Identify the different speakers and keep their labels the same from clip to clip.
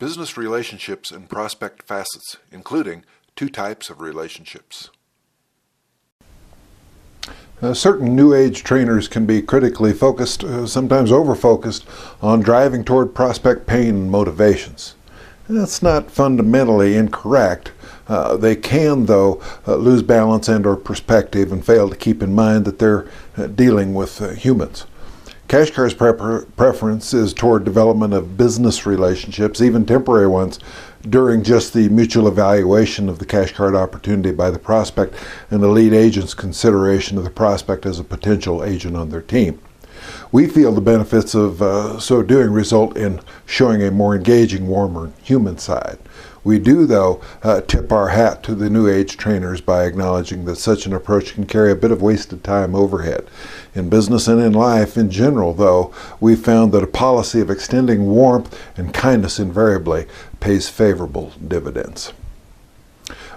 Speaker 1: Business relationships and prospect facets, including two types of relationships. Certain New Age trainers can be critically focused, sometimes over-focused, on driving toward prospect pain and motivations. That's not fundamentally incorrect. They can, though, lose balance and or perspective and fail to keep in mind that they're dealing with humans. C.A.R.S preference is toward development of business relationships, even temporary ones, during just the mutual evaluation of the cash card opportunity by the prospect and the lead agent's consideration of the prospect as a potential agent on their team. We feel the benefits of so doing result in showing a more engaging, warmer human side. We do, though, tip our hat to the New Age trainers by acknowledging that such an approach can carry a bit of wasted time overhead. In business and in life in general, though, we've found that a policy of extending warmth and kindness invariably pays favorable dividends.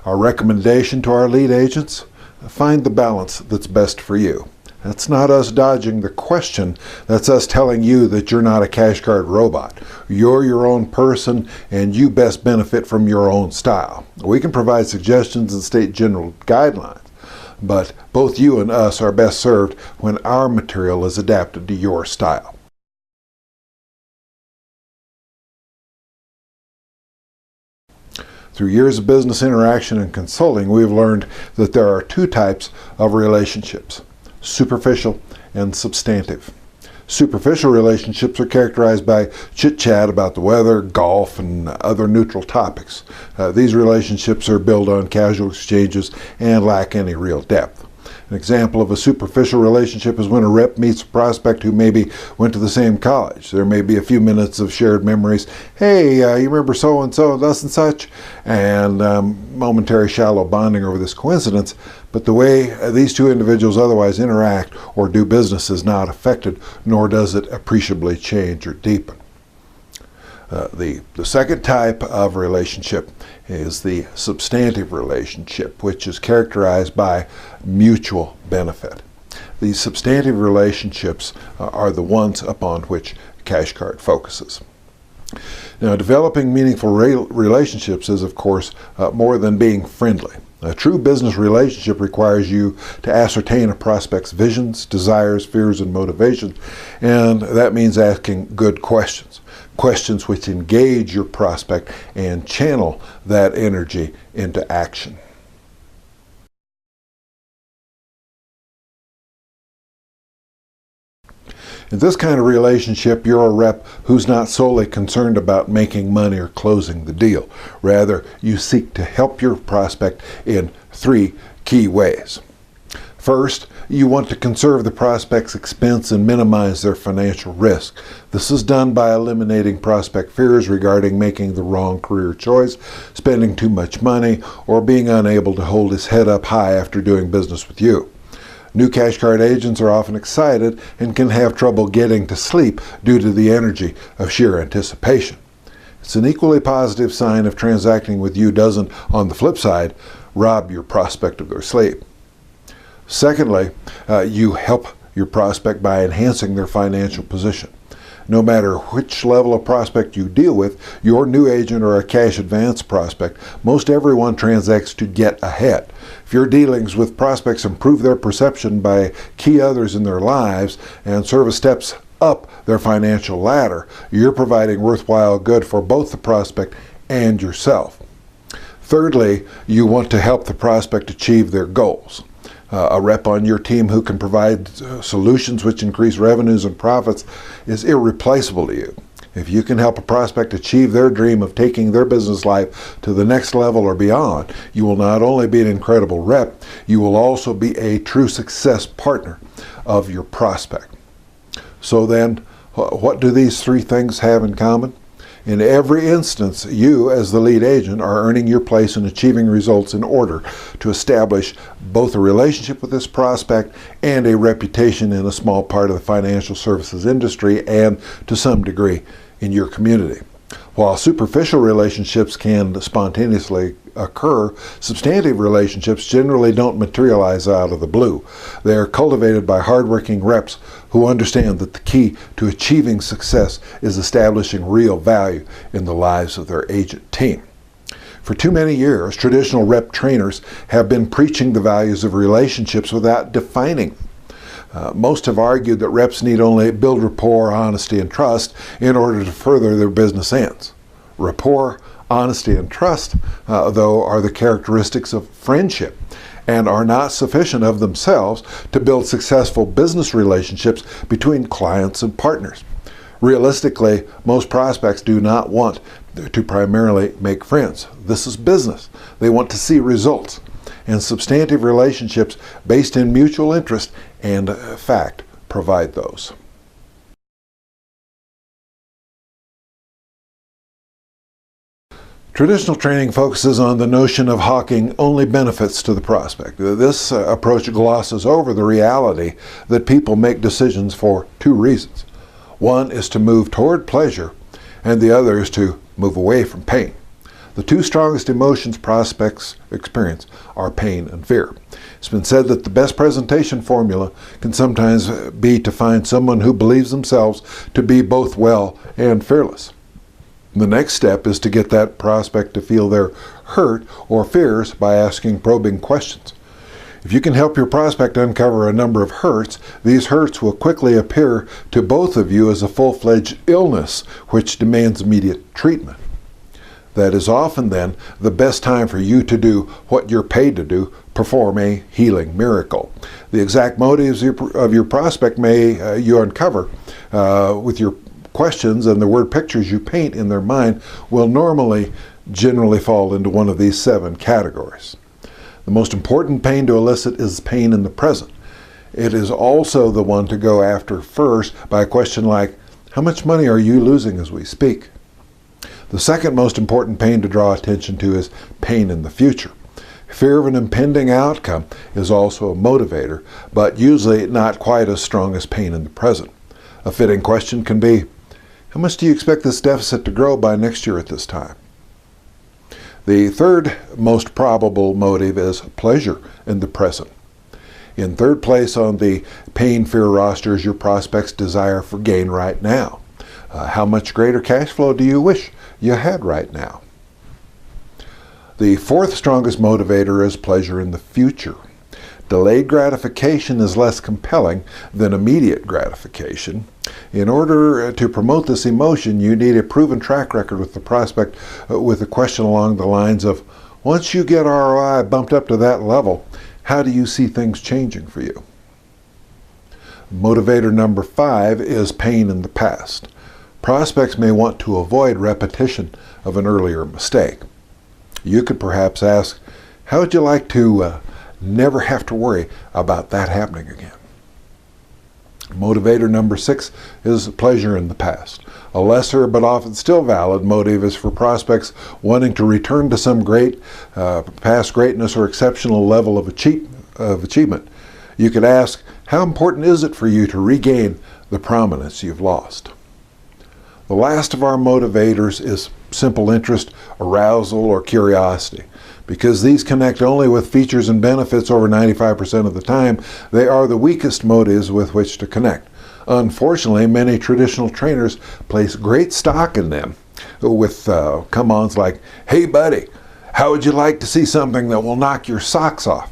Speaker 1: Our recommendation to our lead agents: find the balance that's best for you. That's not us dodging the question. That's us telling you that you're not a cash card robot. You're your own person, and you best benefit from your own style. We can provide suggestions and state general guidelines, but both you and us are best served when our material is adapted to your style. Through years of business interaction and consulting, we've learned that there are two types of relationships: superficial and substantive. Superficial relationships are characterized by chit-chat about the weather, golf, and other neutral topics. These relationships are built on casual exchanges and lack any real depth. An example of a superficial relationship is when a rep meets a prospect who maybe went to the same college. There may be a few minutes of shared memories. Hey, you remember so-and-so, thus and such? And momentary shallow bonding over this coincidence. But the way these two individuals otherwise interact or do business is not affected, nor does it appreciably change or deepen. The second type of relationship is the substantive relationship, which is characterized by mutual benefit. These substantive relationships are the ones upon which Cash Card focuses. Now, developing meaningful relationships is, of course, more than being friendly. A true business relationship requires you to ascertain a prospect's visions, desires, fears, and motivations, and that means asking good questions. Questions which engage your prospect and channel that energy into action. In this kind of relationship, you're a rep who's not solely concerned about making money or closing the deal. Rather, you seek to help your prospect in three key ways. First, you want to conserve the prospect's expense and minimize their financial risk. This is done by eliminating prospect fears regarding making the wrong career choice, spending too much money, or being unable to hold his head up high after doing business with you. New Cash Card agents are often excited and can have trouble getting to sleep due to the energy of sheer anticipation. It's an equally positive sign if transacting with you doesn't, on the flip side, rob your prospect of their sleep. Secondly, you help your prospect by enhancing their financial position. No matter which level of prospect you deal with, your new agent or a cash advance prospect, most everyone transacts to get ahead. If your dealings with prospects improve their perception by key others in their lives and serve as steps up their financial ladder, you're providing worthwhile good for both the prospect and yourself. Thirdly, you want to help the prospect achieve their goals. A rep on your team who can provide solutions which increase revenues and profits is irreplaceable to you. If you can help a prospect achieve their dream of taking their business life to the next level or beyond, you will not only be an incredible rep, you will also be a true success partner of your prospect. So then, what do these three things have in common? In every instance, you, as the lead agent, are earning your place in achieving results in order to establish both a relationship with this prospect and a reputation in a small part of the financial services industry and, to some degree, in your community. While superficial relationships can spontaneously occur, substantive relationships generally don't materialize out of the blue. They are cultivated by hardworking reps who understand that the key to achieving success is establishing real value in the lives of their agent team. For too many years, traditional rep trainers have been preaching the values of relationships without defining them. Most have argued that reps need only build rapport, honesty, and trust in order to further their business ends. Rapport, honesty, and trust, though, are the characteristics of friendship and are not sufficient of themselves to build successful business relationships between clients and partners. Realistically, most prospects do not want to primarily make friends. This is business. They want to see results. And substantive relationships based in mutual interest and fact provide those. Traditional training focuses on the notion of hawking only benefits to the prospect. This approach glosses over the reality that people make decisions for two reasons. One is to move toward pleasure, and the other is to move away from pain. The two strongest emotions prospects experience are pain and fear. It's been said that the best presentation formula can sometimes be to find someone who believes themselves to be both well and fearless. The next step is to get that prospect to feel their hurt or fears by asking probing questions. If you can help your prospect uncover a number of hurts, these hurts will quickly appear to both of you as a full-fledged illness which demands immediate treatment. That is often then the best time for you to do what you're paid to do, perform a healing miracle. The exact motives of your prospect may you uncover with your questions, and the word pictures you paint in their mind will generally fall into one of these 7 categories. The most important pain to elicit is pain in the present. It is also the one to go after first by a question like, how much money are you losing as we speak? The second most important pain to draw attention to is pain in the future. Fear of an impending outcome is also a motivator, but usually not quite as strong as pain in the present. A fitting question can be, how much do you expect this deficit to grow by next year at this time? The third most probable motive is pleasure in the present. In third place on the pain-fear roster is your prospect's desire for gain right now. How much greater cash flow do you wish you had right now? The fourth strongest motivator is pleasure in the future. Delayed gratification is less compelling than immediate gratification. In order to promote this emotion, you need a proven track record with the prospect with a question along the lines of, once you get ROI bumped up to that level, how do you see things changing for you? Motivator number 5 is pain in the past. Prospects may want to avoid repetition of an earlier mistake. You could perhaps ask, how would you like to never have to worry about that happening again? Motivator number 6 is pleasure in the past. A lesser but often still valid motive is for prospects wanting to return to some great past greatness or exceptional level of achievement. You could ask, how important is it for you to regain the prominence you've lost? The last of our motivators is simple interest, arousal, or curiosity. Because these connect only with features and benefits over 95% of the time, they are the weakest motives with which to connect. Unfortunately, many traditional trainers place great stock in them with come-ons like, hey buddy, how would you like to see something that will knock your socks off?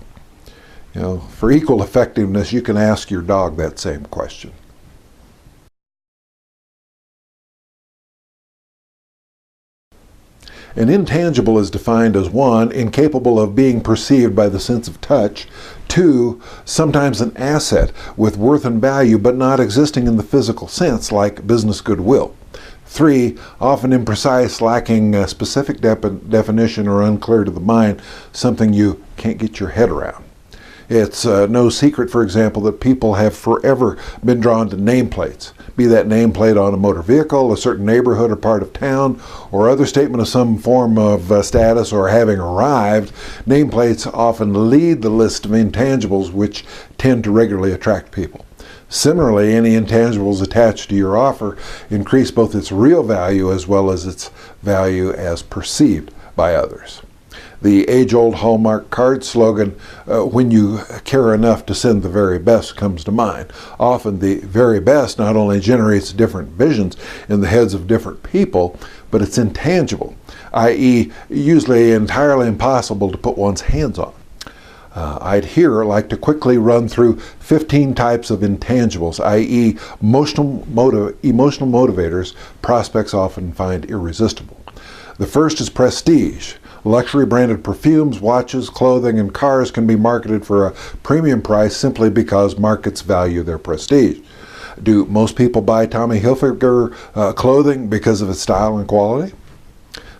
Speaker 1: You know, for equal effectiveness, you can ask your dog that same question. An intangible is defined as 1, incapable of being perceived by the sense of touch, 2, sometimes an asset with worth and value but not existing in the physical sense, like business goodwill, 3, often imprecise, lacking a specific definition or unclear to the mind, something you can't get your head around. It's no secret, for example, that people have forever been drawn to nameplates, be that nameplate on a motor vehicle, a certain neighborhood or part of town, or other statement of some form of status or having arrived. Nameplates often lead the list of intangibles which tend to regularly attract people. Similarly, any intangibles attached to your offer increase both its real value as well as its value as perceived by others. The age-old Hallmark card slogan, when you care enough to send the very best, comes to mind. Often the very best not only generates different visions in the heads of different people, but it's intangible, i.e. usually entirely impossible to put one's hands on. I'd here like to quickly run through 15 types of intangibles, i.e. emotional motivators prospects often find irresistible. The first is prestige. Luxury branded perfumes, watches, clothing, and cars can be marketed for a premium price simply because markets value their prestige. Do most people buy Tommy Hilfiger clothing because of its style and quality?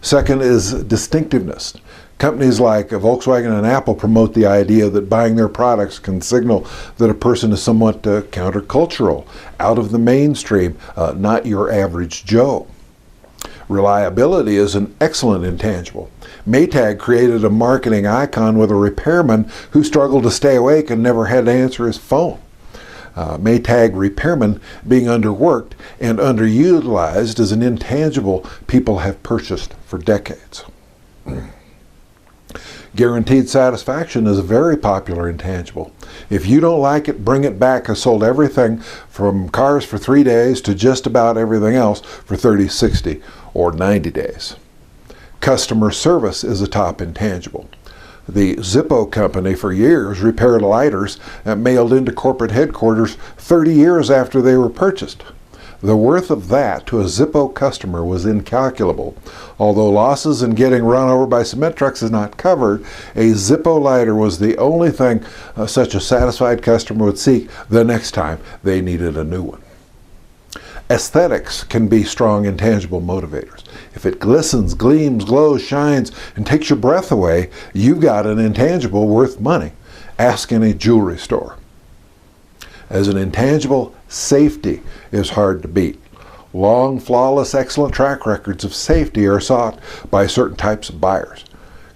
Speaker 1: Second is distinctiveness. Companies like Volkswagen and Apple promote the idea that buying their products can signal that a person is somewhat countercultural, out of the mainstream, not your average Joe. Reliability is an excellent intangible. Maytag created a marketing icon with a repairman who struggled to stay awake and never had to answer his phone. Maytag repairmen being underworked and underutilized is an intangible people have purchased for decades. Guaranteed satisfaction is a very popular intangible. If you don't like it, bring it back has sold everything from cars for 3 days to just about everything else for 30, 60, or 90 days. Customer service is a top intangible. The Zippo company for years repaired lighters mailed into corporate headquarters 30 years after they were purchased. The worth of that to a Zippo customer was incalculable. Although losses in getting run over by cement trucks is not covered, a Zippo lighter was the only thing such a satisfied customer would seek the next time they needed a new one. Aesthetics can be strong intangible motivators. If it glistens, gleams, glows, shines, and takes your breath away, you've got an intangible worth money. Ask any jewelry store. As an intangible, safety is hard to beat. Long, flawless, excellent track records of safety are sought by certain types of buyers.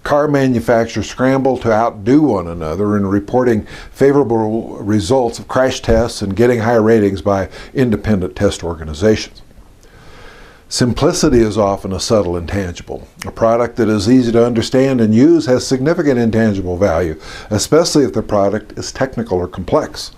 Speaker 1: Car manufacturers scramble to outdo one another in reporting favorable results of crash tests and getting high ratings by independent test organizations. Simplicity is often a subtle intangible. A product that is easy to understand and use has significant intangible value, especially if the product is technical or complex.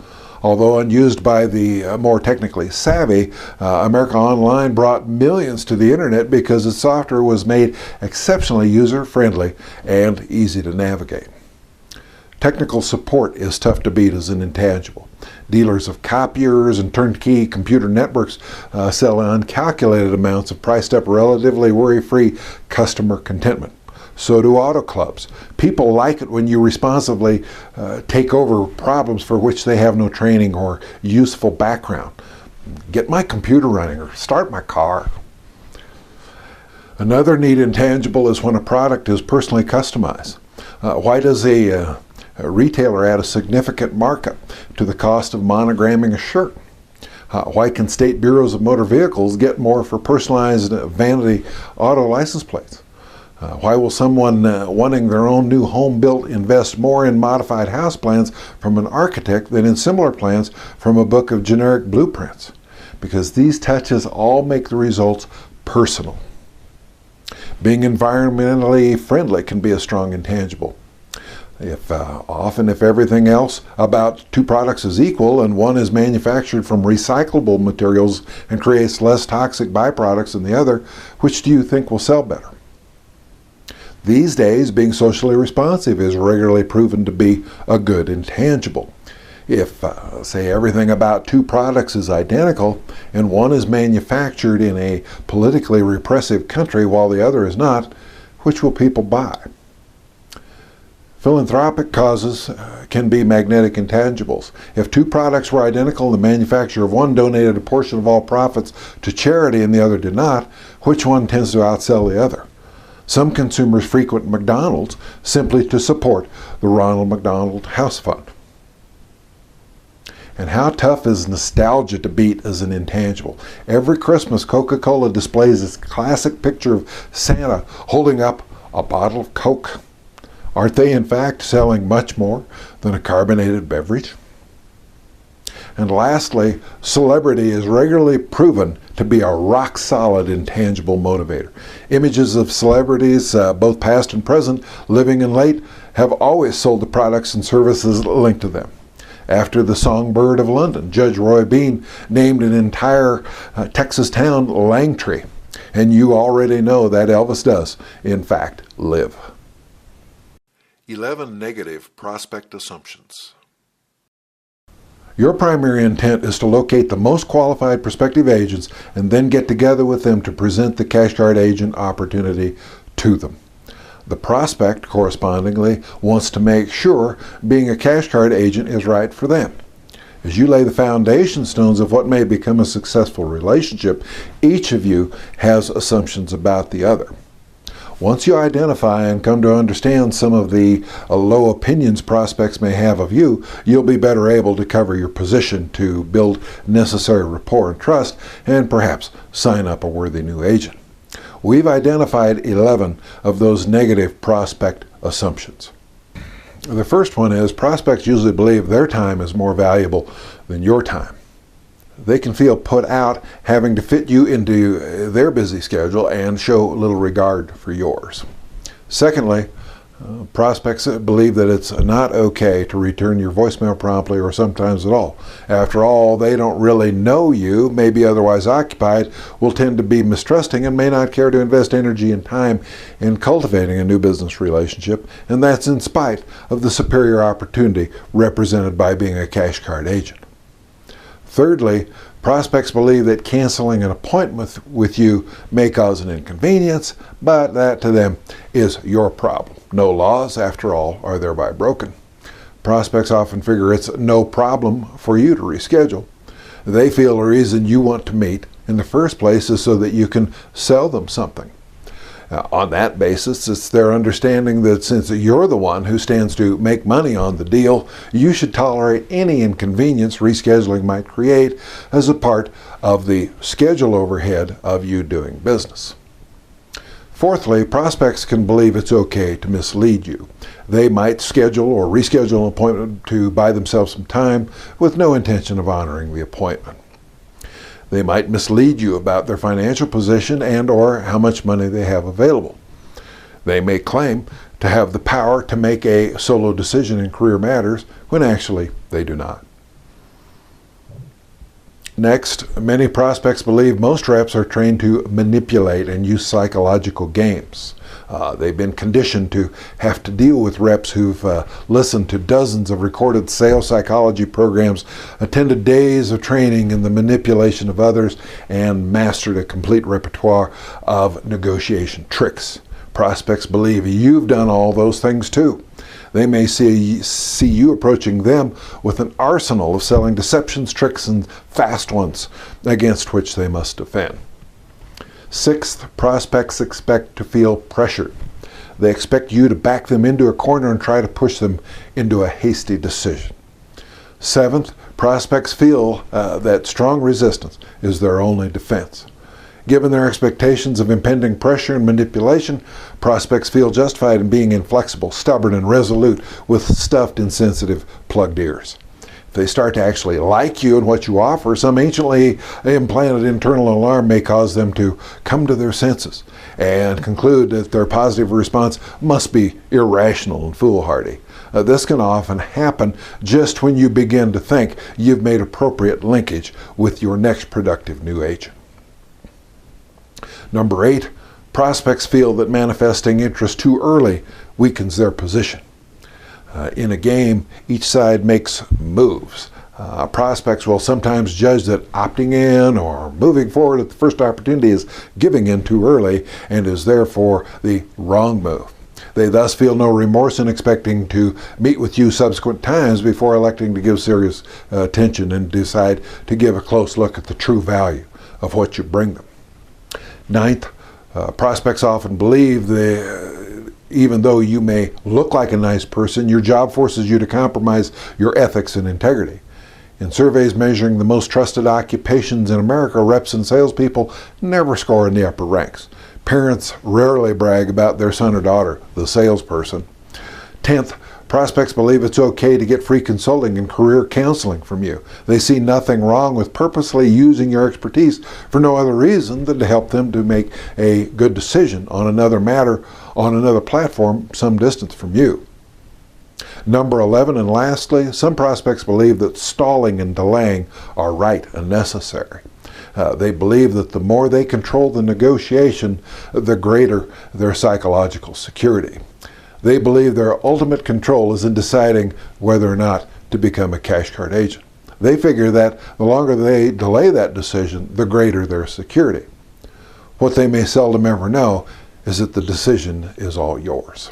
Speaker 1: Although unused by the more technically savvy, America Online brought millions to the internet because its software was made exceptionally user-friendly and easy to navigate. Technical support is tough to beat as an intangible. Dealers of copiers and turnkey computer networks sell uncalculated amounts of priced-up, relatively worry-free customer contentment. So do auto clubs. People like it when you responsibly take over problems for which they have no training or useful background. Get my computer running or start my car. Another neat intangible is when a product is personally customized. Why does a retailer add a significant markup to the cost of monogramming a shirt? Why can state bureaus of motor vehicles get more for personalized vanity auto license plates? Why will someone wanting their own new home built invest more in modified house plans from an architect than in similar plans from a book of generic blueprints? Because these touches all make the results personal. Being environmentally friendly can be a strong intangible. Often if everything else about two products is equal and one is manufactured from recyclable materials and creates less toxic byproducts than the other, which do you think will sell better? These days, being socially responsive is regularly proven to be a good intangible. If, say, everything about two products is identical and one is manufactured in a politically repressive country while the other is not, which will people buy? Philanthropic causes can be magnetic intangibles. If two products were identical and the manufacturer of one donated a portion of all profits to charity and the other did not, which one tends to outsell the other? Some consumers frequent McDonald's simply to support the Ronald McDonald House Fund. And how tough is nostalgia to beat as an intangible? Every Christmas, Coca-Cola displays its classic picture of Santa holding up a bottle of Coke. Aren't they in fact selling much more than a carbonated beverage? And lastly, celebrity is regularly proven to be a rock-solid intangible motivator. Images of celebrities, both past and present, living and late, have always sold the products and services linked to them. After the Songbird of London, Judge Roy Bean named an entire Texas town Langtree. And you already know that Elvis does, in fact, live. 11 negative prospect assumptions. Your primary intent is to locate the most qualified prospective agents and then get together with them to present the cash card agent opportunity to them. The prospect, correspondingly, wants to make sure being a cash card agent is right for them. As you lay the foundation stones of what may become a successful relationship, each of you has assumptions about the other. Once you identify and come to understand some of the low opinions prospects may have of you, you'll be better able to cover your position to build necessary rapport and trust, and perhaps sign up a worthy new agent. We've identified 11 of those negative prospect assumptions. The first one is prospects usually believe their time is more valuable than your time. They can feel put out having to fit you into their busy schedule and show little regard for yours. Secondly, prospects believe that it's not okay to return your voicemail promptly or sometimes at all. After all, they don't really know you, may be otherwise occupied, will tend to be mistrusting, and may not care to invest energy and time in cultivating a new business relationship, and that's in spite of the superior opportunity represented by being a cash card agent. Thirdly, prospects believe that canceling an appointment with you may cause an inconvenience, but that to them is your problem. No laws, after all, are thereby broken. Prospects often figure it's no problem for you to reschedule. They feel the reason you want to meet in the first place is so that you can sell them something. On that basis, it's their understanding that since you're the one who stands to make money on the deal, you should tolerate any inconvenience rescheduling might create as a part of the schedule overhead of you doing business. Fourthly, prospects can believe it's okay to mislead you. They might schedule or reschedule an appointment to buy themselves some time with no intention of honoring the appointment. They might mislead you about their financial position and or how much money they have available. They may claim to have the power to make a solo decision in career matters when actually they do not. Next, many prospects believe most reps are trained to manipulate and use psychological games. They've been conditioned to have to deal with reps who've listened to dozens of recorded sales psychology programs, attended days of training in the manipulation of others, and mastered a complete repertoire of negotiation tricks. Prospects believe you've done all those things too. They may see you approaching them with an arsenal of selling deceptions, tricks, and fast ones against which they must defend. Sixth, prospects expect to feel pressured. They expect you to back them into a corner and try to push them into a hasty decision. Seventh, prospects feel that strong resistance is their only defense. Given their expectations of impending pressure and manipulation, prospects feel justified in being inflexible, stubborn, and resolute with stuffed, insensitive, plugged ears. If they start to actually like you and what you offer, some anciently implanted internal alarm may cause them to come to their senses and conclude that their positive response must be irrational and foolhardy. This can often happen just when you begin to think you've made appropriate linkage with your next productive new agent. Number 8, prospects feel that manifesting interest too early weakens their position. In a game, each side makes moves. Prospects will sometimes judge that opting in or moving forward at the first opportunity is giving in too early and is therefore the wrong move. They thus feel no remorse in expecting to meet with you subsequent times before electing to give serious attention and decide to give a close look at the true value of what you bring them. Ninth, prospects often believe that even though you may look like a nice person, your job forces you to compromise your ethics and integrity. In surveys measuring the most trusted occupations in America, reps and salespeople never score in the upper ranks. Parents rarely brag about their son or daughter, the salesperson. 10th, Prospects believe it's okay to get free consulting and career counseling from you. They see nothing wrong with purposely using your expertise for no other reason than to help them to make a good decision on another matter on another platform some distance from you. Number 11, and lastly, some prospects believe that stalling and delaying are right and necessary. They believe that the more they control the negotiation, the greater their psychological security. They believe their ultimate control is in deciding whether or not to become a cash card agent. They figure that the longer they delay that decision, the greater their security. What they may seldom ever know is that the decision is all yours.